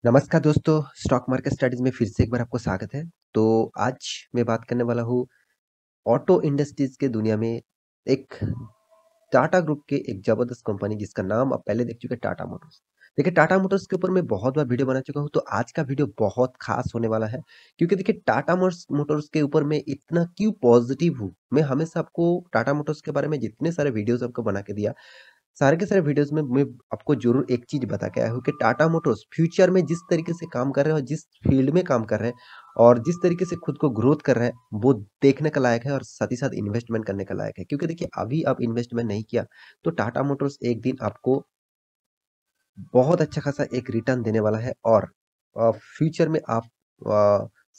नमस्कार दोस्तों, stock market studies में फिर से एक बार आपको स्वागत है। तो आज मैं बात करने वाला हूँ ऑटो इंडस्ट्रीज के दुनिया में एक टाटा ग्रुप के एक जबरदस्त कंपनी जिसका नाम आप पहले देख चुके हैं, टाटा मोटर्स। देखिए, टाटा मोटर्स के ऊपर मैं बहुत बार वीडियो बना चुका हूँ, तो आज का वीडियो बहुत खास होने वाला है क्योंकि देखिए टाटा मोटर्स के ऊपर मैं इतना क्यों पॉजिटिव हूँ। मैं हमेशा आपको टाटा मोटर्स के बारे में जितने सारे वीडियोस आपको बना के दिया, सारे के सारे वीडियोस में मैं आपको ज़रूर एक चीज़ बता के आया हूँ कि टाटा मोटर्स फ्यूचर में जिस तरीके से काम कर रहे हैं और जिस फील्ड में काम कर रहे हैं और जिस तरीके से खुद को ग्रोथ कर रहे हैं, वो देखने का लायक है और साथ ही साथ इन्वेस्टमेंट करने का लायक है। क्योंकि देखिए अभी आप इन्वेस्टमेंट नहीं किया, तो टाटा मोटर्स एक दिन आपको बहुत अच्छा खासा एक रिटर्न देने वाला है और फ्यूचर में आप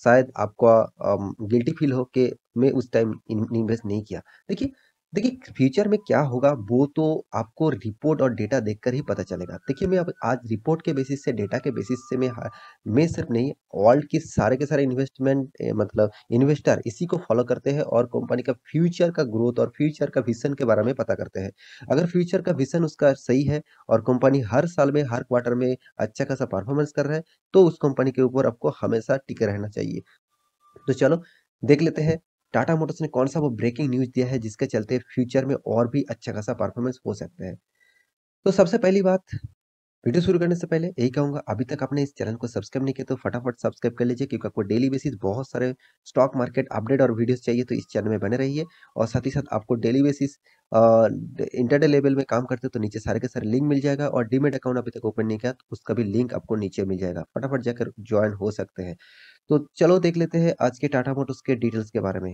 शायद आपका गिल्टी फील हो कि मैं उस टाइम इन्वेस्ट नहीं किया। देखिए देखिए फ्यूचर में क्या होगा वो तो आपको रिपोर्ट और डेटा देखकर ही पता चलेगा। देखिए मैं अब आज रिपोर्ट के बेसिस से, डेटा के बेसिस से मैं सिर्फ नहीं, वर्ल्ड के सारे इन्वेस्टमेंट मतलब इन्वेस्टर इसी को फॉलो करते हैं और कंपनी का फ्यूचर का ग्रोथ और फ्यूचर का विजन के बारे में पता करते हैं। अगर फ्यूचर का विजन उसका सही है और कंपनी हर साल में, हर क्वार्टर में अच्छा खासा परफॉर्मेंस कर रहा है, तो उस कंपनी के ऊपर आपको हमेशा टिके रहना चाहिए। तो चलो देख लेते हैं टाटा मोटर्स ने कौन सा वो ब्रेकिंग न्यूज़ दिया है जिसके चलते फ्यूचर में और भी अच्छा खासा परफॉर्मेंस हो सकता है। तो सबसे पहली बात, वीडियो शुरू करने से पहले यही कहूँगा, अभी तक आपने इस चैनल को सब्सक्राइब नहीं किया तो फटाफट सब्सक्राइब कर लीजिए क्योंकि आपको डेली बेसिस बहुत सारे स्टॉक मार्केट अपडेट और वीडियोस चाहिए तो इस चैनल में बने रहिए। और साथ ही साथ आपको डेली बेसिस इंटरडे लेवल में काम करते हो तो नीचे सारे के सारे लिंक मिल जाएगा और डीमेट अकाउंट अभी तक ओपन नहीं किया तो उसका भी लिंक आपको नीचे मिल जाएगा, फटाफट जाकर ज्वाइन हो सकते हैं। तो चलो देख लेते हैं आज के टाटा मोटर्स के डिटेल्स के बारे में।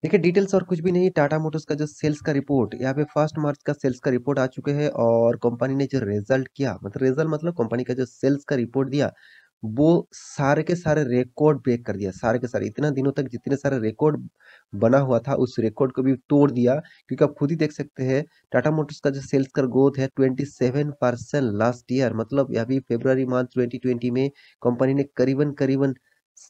देखिए डिटेल्स और कुछ भी नहीं, टाटा मोटर्स का जो सेल्स का रिपोर्ट यहाँ पे 1 मार्च का सेल्स का रिपोर्ट आ चुके हैं और कंपनी ने जो रिजल्ट किया, मतलब रिजल्ट मतलब कंपनी का जो सेल्स का रिपोर्ट दिया, वो सारे के सारे रिकॉर्ड ब्रेक कर दिया। सारे के सारे इतना दिनों तक जितने सारे रिकॉर्ड बना हुआ था उस रिकॉर्ड को भी तोड़ दिया क्योंकि आप खुद ही देख सकते हैं टाटा मोटर्स का जो सेल्स का ग्रोथ है 27% लास्ट ईयर, मतलब अभी फरवरी मार्च 2020 में कंपनी ने करीबन करीबन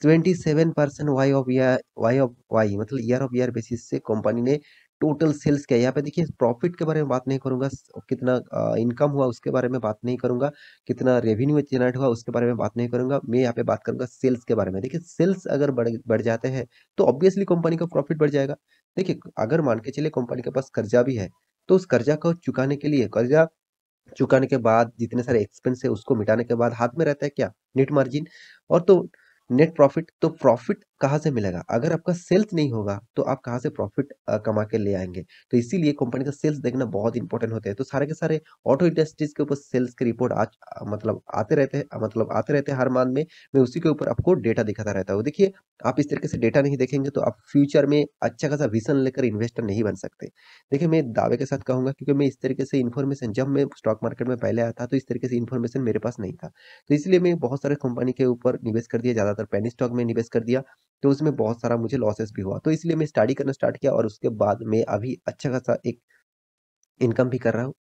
27% वाई मतलब ईयर ऑफ ईयर बेसिस से कंपनी ने टोटल सेल्स किया। यहाँ पे देखिए प्रॉफिट के बारे में बात नहीं करूंगा, कितना इनकम हुआ उसके बारे में बात नहीं करूंगा, कितना रेवेन्यू जनरेट हुआ उसके बारे में बात नहीं करूंगा। मैं यहाँ पे बात करूंगा सेल्स के बारे में। देखिए सेल्स अगर बढ़ जाते हैं तो ऑब्वियसली कंपनी का प्रॉफिट बढ़ जाएगा। देखिए अगर मान के चलिए कंपनी के पास कर्जा भी है तो उस कर्जा को चुकाने के लिए, कर्जा चुकाने के बाद जितने सारे एक्सपेंस है उसको मिटाने के बाद हाथ में रहता है क्या? Net margin. और तो नेट प्रॉफिट, तो प्रॉफिट कहाँ से मिलेगा? अगर आपका सेल्स नहीं होगा तो आप कहाँ से प्रॉफिट कमा के ले आएंगे? तो इसीलिए कंपनी का सेल्स देखना बहुत इंपॉर्टेंट होता है। तो सारे के सारे ऑटो इंडस्ट्रीज के ऊपर सेल्स के रिपोर्ट आज मतलब आते रहते हैं, मतलब आते रहते हैं हर मंथ में। मैं उसी के ऊपर आपको डेटा दिखाता रहता हूँ। देखिए आप इस तरीके से डेटा नहीं देखेंगे तो आप फ्यूचर में अच्छा खासा विजन लेकर इन्वेस्टर नहीं बन सकते। देखिए, मैं दावे के साथ कहूँगा क्योंकि मैं इस तरीके से इन्फॉर्मेशन, जब मैं स्टॉक मार्केट में पहले आया था तो इस तरीके से इन्फॉर्मेशन मेरे पास नहीं था। तो इसलिए मैं बहुत सारे कंपनी के ऊपर निवेश कर दिया, ज़्यादातर पेनी स्टॉक में निवेश कर दिया, तो उसमें बहुत सारा मुझे लॉसेस भी हुआ। तो इसलिए मैं स्टडी करना स्टार्ट किया और उसके बाद मैं अभी अच्छा खासा एक इनकम भी कर रहा हूँ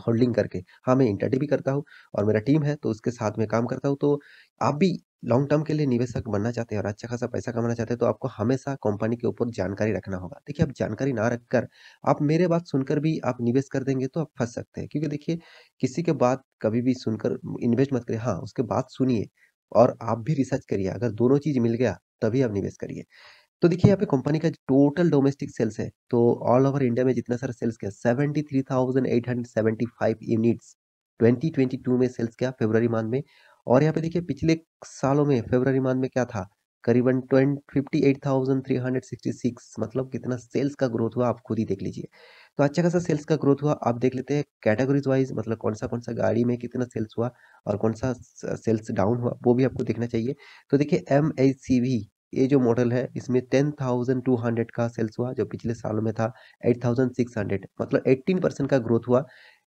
होल्डिंग करके। हाँ, मैं इंट्राडे भी करता हूँ और मेरा टीम है तो उसके साथ में काम करता हूँ। तो आप भी लॉन्ग टर्म के लिए निवेशक बनना चाहते हैं और अच्छा खासा पैसा कमाना चाहते हैं तो आपको हमेशा कंपनी के ऊपर जानकारी रखना होगा। देखिए आप जानकारी ना रखकर आप मेरे बात सुनकर भी आप निवेश कर देंगे तो आप फँस सकते हैं। क्योंकि देखिए किसी के बात कभी भी सुनकर इन्वेस्ट मत करिए। हाँ, उसके बात सुनिए और आप भी रिसर्च करिए। अगर दोनों चीज़ मिल गया तभी आप निवेश करिए। तो देखिए यहाँ पे कंपनी का टोटल डोमेस्टिक सेल्स है तो ऑल ओवर इंडिया में जितना सारा सेल्स किया 73,875 यूनिट्स 2022 में सेल्स किया फरवरी मंथ में। और यहाँ पे देखिए पिछले सालों में फरवरी मंथ में क्या था, करीबन 58,366, मतलब कितना सेल्स का ग्रोथ हुआ आप खुद ही देख लीजिए। तो अच्छा खासा सेल्स का ग्रोथ हुआ। आप देख लेते हैं कैटेगरीज वाइज, मतलब कौन सा गाड़ी में कितना सेल्स हुआ और कौन सा सेल्स डाउन हुआ वो भी आपको देखना चाहिए। तो देखिए MHCV ये जो मॉडल है इसमें 10,200 का सेल्स हुआ, जो पिछले सालों में था 8,600, मतलब 18% का ग्रोथ हुआ।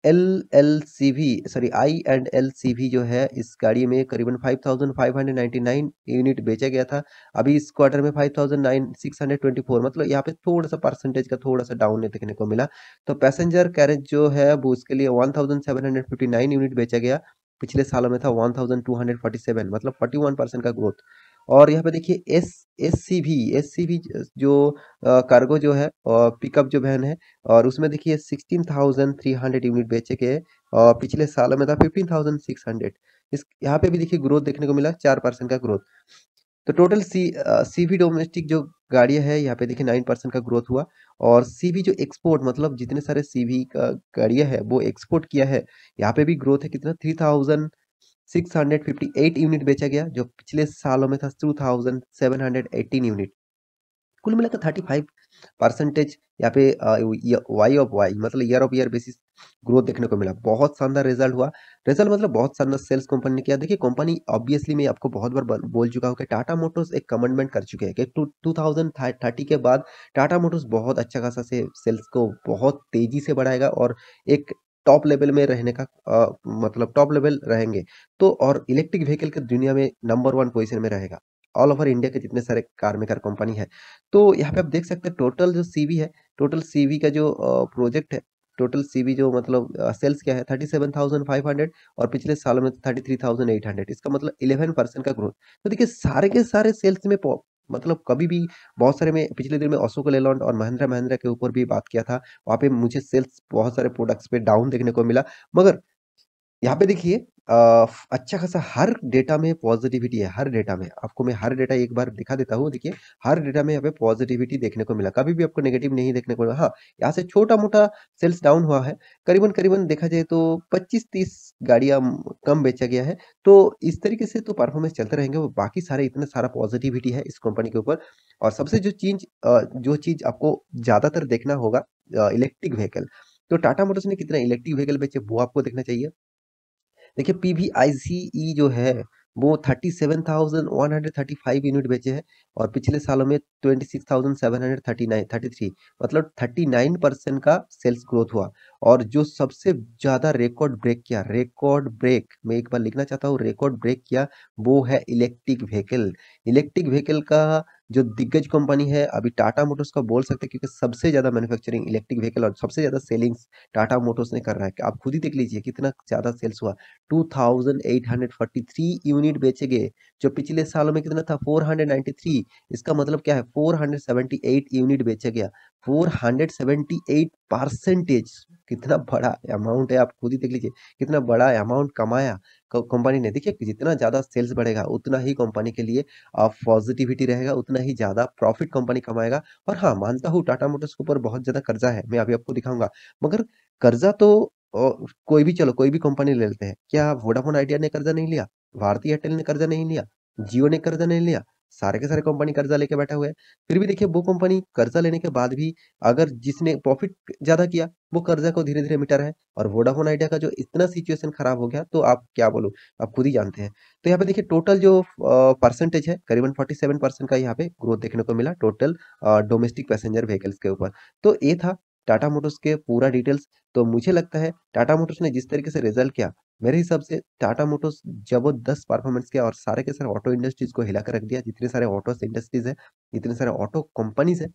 L L C V sorry I and L C V जो है इस गाड़ी में करीबन 5,599 यूनिट बेचा गया था। अभी इस क्वार्टर में 5,624, मतलब यहाँ पे थोड़ा सा परसेंटेज का थोड़ा सा डाउन देखने को मिला। तो पैसेंजर कैरेज जो है वो उसके लिए 1,759 यूनिट बेचा गया, पिछले सालों में था 1,247, मतलब 41% का ग्रोथ। और यहाँ पे देखिए एस सी भी जो कार्गो जो है और पिकअप जो वैन है और उसमें देखिए 16,300 यूनिट बेचे गए, पिछले सालों में था 15,600। इस यहाँ पे भी देखिए ग्रोथ देखने को मिला, 4% का ग्रोथ। तो टोटल सीवी डोमेस्टिक जो गाड़ियाँ है यहाँ पे देखिए 9% का ग्रोथ हुआ। और सीवी जो एक्सपोर्ट मतलब जितने सारे सीवी का गाड़ियाँ है वो एक्सपोर्ट किया है, यहाँ पे भी ग्रोथ है कितना 3,658 यूनिट बेचा गया, जो पिछले सालों में था 2,718 यूनिट। कुल मिलाकर 35% यहाँ पे वाई ऑफ वाई मतलब year of year basis growth देखने को मिला। बहुत शानदार रिजल्ट हुआ। रिजल्ट मतलब बहुत शानदार सेल्स कंपनी ने किया। देखिए कंपनी ऑब्वियसली मैं आपको बहुत बार बोल चुका हूँ कि टाटा मोटर्स एक कमिटमेंट कर चुके हैं कि 2030 के बाद टाटा मोटर्स बहुत अच्छा खासा से सेल्स को बहुत तेजी से बढ़ाएगा और एक टॉप लेवल में रहने का मतलब टॉप लेवल रहेंगे। तो और इलेक्ट्रिक व्हीकल की दुनिया में नंबर वन पोजीशन में रहेगा। ऑल ओवर इंडिया के जितने सारे कार मेकर कंपनी है। तो यहाँ पे आप देख सकते हैं टोटल जो सीवी है, टोटल सीवी का जो प्रोजेक्ट है, टोटल सीवी जो मतलब सेल्स क्या है 37,500 और पिछले सालों में 33,800। इसका मतलब 11% का ग्रोथ। तो देखिए सारे के सारे सेल्स में मतलब कभी भी बहुत सारे में पिछले दिन में अशोक लेलैंड और महिंद्रा महिंद्रा के ऊपर भी बात किया था। वहाँ पे मुझे सेल्स बहुत सारे प्रोडक्ट्स पे डाउन देखने को मिला। मगर यहाँ पे देखिए अच्छा खासा हर डेटा में पॉजिटिविटी है, हर डेटा में। आपको मैं हर डेटा एक बार दिखा देता हूँ, देखिए हर डेटा में यहाँ पे पॉजिटिविटी देखने को मिला, कभी भी आपको नेगेटिव नहीं देखने को मिला। हाँ, यहाँ से छोटा-मोटा सेल्स डाउन हुआ है, करीबन-करीबन देखा जाए तो 25-30 गाड़ियाँ कम बेचा गया है। तो इस तरीके से तो परफॉर्मेंस चलते रहेंगे, वो बाकी सारे इतना सारा पॉजिटिविटी है इस कंपनी के ऊपर। और सबसे जो चीज़ आपको ज़्यादातर देखना होगा इलेक्ट्रिक व्हीकल। तो टाटा मोटर्स ने कितना इलेक्ट्रिक व्हीकल बेचे वो आपको देखना चाहिए। देखिए पीवीआईसीई जो है वो 37,135 यूनिट बेचे हैं और पिछले सालों में 26,739 मतलब 39% का सेल्स ग्रोथ हुआ। और जो सबसे ज्यादा रिकॉर्ड ब्रेक मैं एक बार लिखना चाहता हूँ, रिकॉर्ड ब्रेक किया वो है इलेक्ट्रिक व्हीकल। इलेक्ट्रिक व्हीकल का जो दिग्गज कंपनी है अभी टाटा मोटर्स का बोल सकते हैं, क्योंकि सबसे ज्यादा मैन्युफैक्चरिंग इलेक्ट्रिक व्हीकल और सबसे ज्यादा सेलिंग टाटा मोटर्स ने कर रहा है। आप खुद ही देख लीजिए कितना ज्यादा सेल्स हुआ। 2843 यूनिट बेचे गए, जो पिछले सालों में कितना था 493। इसका मतलब क्या है 478 यूनिट बेचा गया। 478 कितना बड़ा अमाउंट है, आप खुद ही देख लीजिए कितना बड़ा अमाउंट कमाया कंपनी ने। देखिए जितना ज्यादा सेल्स बढ़ेगा उतना ही कंपनी के लिए पॉजिटिविटी रहेगा, उतना ही ज्यादा प्रॉफिट कंपनी कमाएगा। और हाँ, मानता हूँ टाटा मोटर्स के ऊपर बहुत ज्यादा कर्जा है, मैं अभी आपको दिखाऊंगा। मगर कर्जा तो कोई भी चलो कोई भी कंपनी ले लेते हैं। क्या वोडाफोन आइडिया ने कर्जा नहीं लिया? भारती एयरटेल ने कर्जा नहीं लिया? जियो ने कर्जा नहीं लिया? सारे के सारे कंपनी कर्जा लेके बैठे हुए हैं। फिर भी देखिए वो कंपनी कर्जा लेने के बाद भी अगर जिसने प्रॉफिट ज्यादा किया वो कर्जा को धीरे धीरे मिटा रहा है। और वोडाफोन आइडिया का जो इतना सिचुएशन खराब हो गया तो आप क्या बोलूं, आप खुद ही जानते हैं। तो यहाँ पे देखिए टोटल जो परसेंटेज है करीबन 47% का यहाँ पे ग्रोथ देखने को मिला टोटल डोमेस्टिक पैसेंजर व्हीकल्स के ऊपर। तो ये था टाटा मोटर्स के पूरा डिटेल्स। तो मुझे लगता है टाटा मोटर्स ने जिस तरीके से रिजल्ट किया, मेरे हिसाब से टाटा मोटर्स जबरदस्त परफॉर्मेंस किया और सारे के सारे ऑटो इंडस्ट्रीज को हिला कर रख दिया। जितने सारे ऑटो इंडस्ट्रीज है, जितने सारे ऑटो कंपनीज है,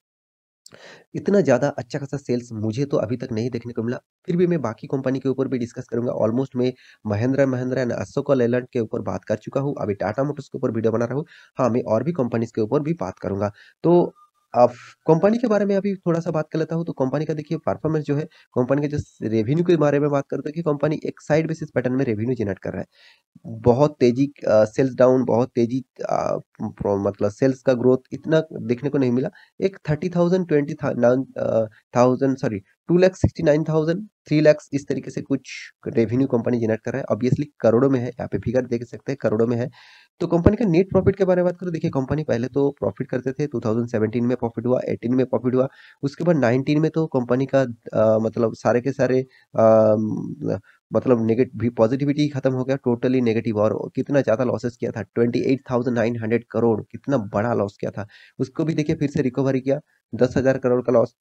इतना ज्यादा अच्छा खासा सेल्स मुझे तो अभी तक नहीं देखने को मिला। फिर भी मैं बाकी कंपनी के ऊपर भी डिस्कस करूंगा। ऑलमोस्ट मैं महिंद्रा एंड अशोक लेलैंड के ऊपर बात कर चुका हूँ, अभी टाटा मोटर्स के ऊपर वीडियो बना रहा हूँ। हाँ, मैं और भी कंपनीज के ऊपर भी बात करूंगा। तो अब कंपनी के बारे में अभी थोड़ा सा बात कर लेता हूँ। तो कंपनी का देखिए परफॉर्मेंस जो है, कंपनी के जो रेवेन्यू के बारे में बात करते हैं कि कंपनी एक साइड बेसिस पैटर्न में रेवेन्यू जनरेट कर रहा है। बहुत तेजी सेल्स डाउन, बहुत तेजी मतलब सेल्स का ग्रोथ इतना देखने को नहीं मिला। एक 30,000 सॉरी 2,69,000 3 लाख इस तरीके से कुछ रेवेन्यू कंपनी जनरेट कर रहा है। ऑब्वियसली करोड़ों में है, यहाँ पे फिगर देख सकते हैं करोड़ों में है। तो कंपनी का नेट प्रॉफिट के बारे में बात करो, देखिए कंपनी पहले तो प्रॉफिट करते थे, 2017 में प्रॉफिट हुआ, 18 में प्रॉफिट हुआ। उसके बाद 19 में तो कंपनी का मतलब सारे के सारे मतलब नेगेटिव पॉजिटिविटी ही खत्म हो गया, टोटली नेगेटिव। और कितना ज्यादा लॉसेस किया था 28,900 करोड़, कितना बड़ा लॉस किया था। उसको भी देखिए फिर से रिकवरी किया, 10,000 करोड़ का लॉस,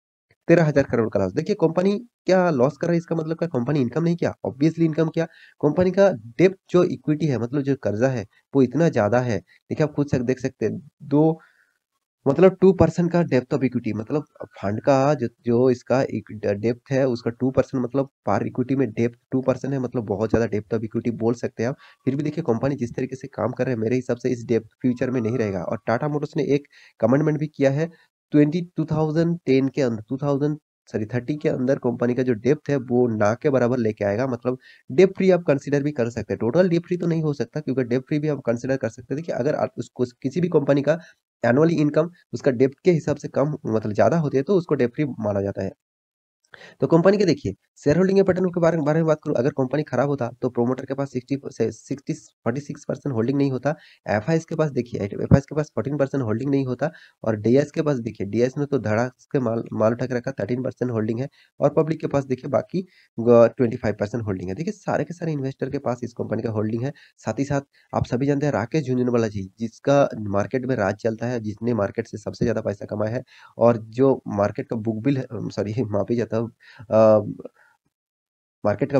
13,000 करोड़ का लॉस। देखिए कंपनी क्या लॉस कर रहा है, इसका मतलब क्या कंपनी इनकम नहीं किया? ऑब्वियसली इनकम किया। कंपनी का डेप्थ जो इक्विटी है मतलब जो कर्जा है वो इतना ज्यादा है। देखिए आप खुद से देख सकते हैं, दो मतलब 2% का डेप्थ ऑफ इक्विटी, मतलब फंड का जो इसका डेप्थ है उसका 2% मतलब पार इक्विटी में डेप्थ 2% है, मतलब बहुत ज्यादा डेप्थ ऑफ इक्विटी बोल सकते हैं आप। फिर भी देखिए कंपनी जिस तरीके से काम कर रहे हैं, मेरे हिसाब से इस डेप्थ फ्यूचर में नहीं रहेगा। और टाटा मोटर्स ने एक कमेंटमेंट भी किया है 2010 के अंदर, सॉरी 30 के अंदर कंपनी का जो डेप्थ है वो ना के बराबर लेके आएगा, मतलब डेप्ट फ्री आप कंसीडर भी कर सकते हैं। टोटल डेप्ट फ्री तो नहीं हो सकता, क्योंकि डेप्ट फ्री भी आप कंसीडर कर सकते हैं। देखिए अगर आप उसको किसी भी कंपनी का एनुअली इनकम उसका डेप्ट के हिसाब से कम मतलब ज़्यादा होती है तो उसको डेप्ट फ्री माना जाता है। तो कंपनी के देखिए शेयर होल्डिंग के पैटर्न के बारे में बात करूँ, अगर कंपनी खराब होता तो प्रोमोटर के पास 46% होल्डिंग नहीं होता। एफआईएस के पास देखिए, एफआईएस के पास 14% होल्डिंग नहीं होता। और डीएस के पास देखिए, डीएस ने तो धड़ाक के माल माल उठा के रखा, 13% होल्डिंग है। और पब्लिक के पास देखिए बाकी 25% होल्डिंग है। देखिए सारे के सारे इन्वेस्टर के पास इस कंपनी का होल्डिंग है। साथ ही साथ आप सभी जानते हैं राकेश झुनझुनवाला जी, जिसका मार्केट में राज चलता है, जिसने मार्केट से सबसे ज्यादा पैसा कमाया है। और जो मार्केट का बुक बिल है, सॉरी माफी चाहता हूँ, अ, मार्केट का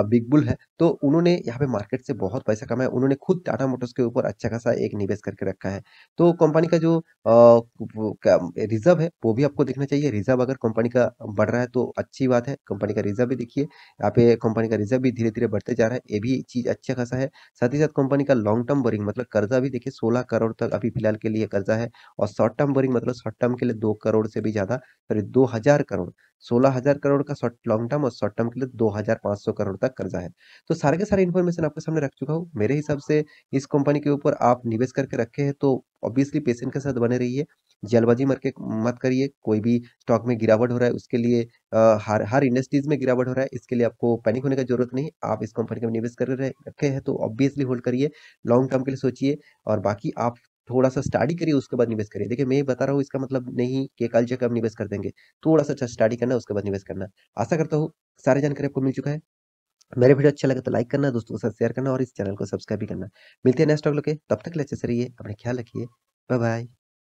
बिग बुल है, तो उन्होंने यहाँ पे मार्केट से बहुत पैसा कमाया। उन्होंने खुद टाटा मोटर्स के ऊपर अच्छा खासा एक निवेश करके रखा है। तो कंपनी का जो वो क्या रिज़र्व है, वो भी आपको देखना चाहिए। रिज़र्व अगर कंपनी का बढ़ रहा है तो अच्छी बात है। कंपनी का रिज़र्व भी देखिए, यहाँ पे कंपनी का रिज़र्व भी धीरे-धीरे बढ़ते जा रहा है, ये भी चीज़ अच्छा खासा है। साथ ही साथ कंपनी का लॉन्ग टर्म बोरिंग मतलब कर्जा भी देखिए 16 करोड़ तक अभी फिलहाल के लिए कर्जा है। और शॉर्ट टर्म बोरिंग मतलब शॉर्ट टर्म के लिए 2 करोड़ से भी ज़्यादा, सॉरी 2000 करोड़, 16,000 करोड़ का शॉर्ट लॉन्ग टर्म और शॉर्ट टर्म के लिए 2,500 करोड़ तक कर्जा है। तो सारे के सारे इन्फॉर्मेशन आपके सामने रख चुका हूँ। मेरे हिसाब से इस कंपनी के ऊपर आप निवेश करके रखे हैं तो ऑब्वियसली पेशेंस के साथ बने रहिए। जल्दबाजी मत करिए। कोई भी स्टॉक में गिरावट हो रहा है उसके लिए हर इंडस्ट्रीज में गिरावट हो रहा है, इसके लिए आपको पैनिक होने की जरूरत नहीं। आप इस कंपनी में निवेश कर रहे रखे हैं तो ऑब्वियसली होल्ड करिए, लॉन्ग टर्म के लिए सोचिए। और बाकी आप थोड़ा-सा स्टडी करिए उसके बाद निवेश करिए। देखिए मैं ये बता रहा हूँ इसका मतलब नहीं कि कल से कब निवेश कर देंगे। थोड़ा-सा अच्छा स्टडी करना है उसके बाद निवेश करना है। आशा करता हूँ सारी जानकारी आपको मिल चुका है। मेरा वीडियो अच्छा लगा तो लाइक करना, दोस्तों के साथ शेयर करना और इस चैनल को सब्सक्राइब भी करना। मिलते हैं नेक्स्ट व्लॉग लेके, तब तक के लिए अच्छे से रहिए, अपना ख्याल रखिए। Bye bye.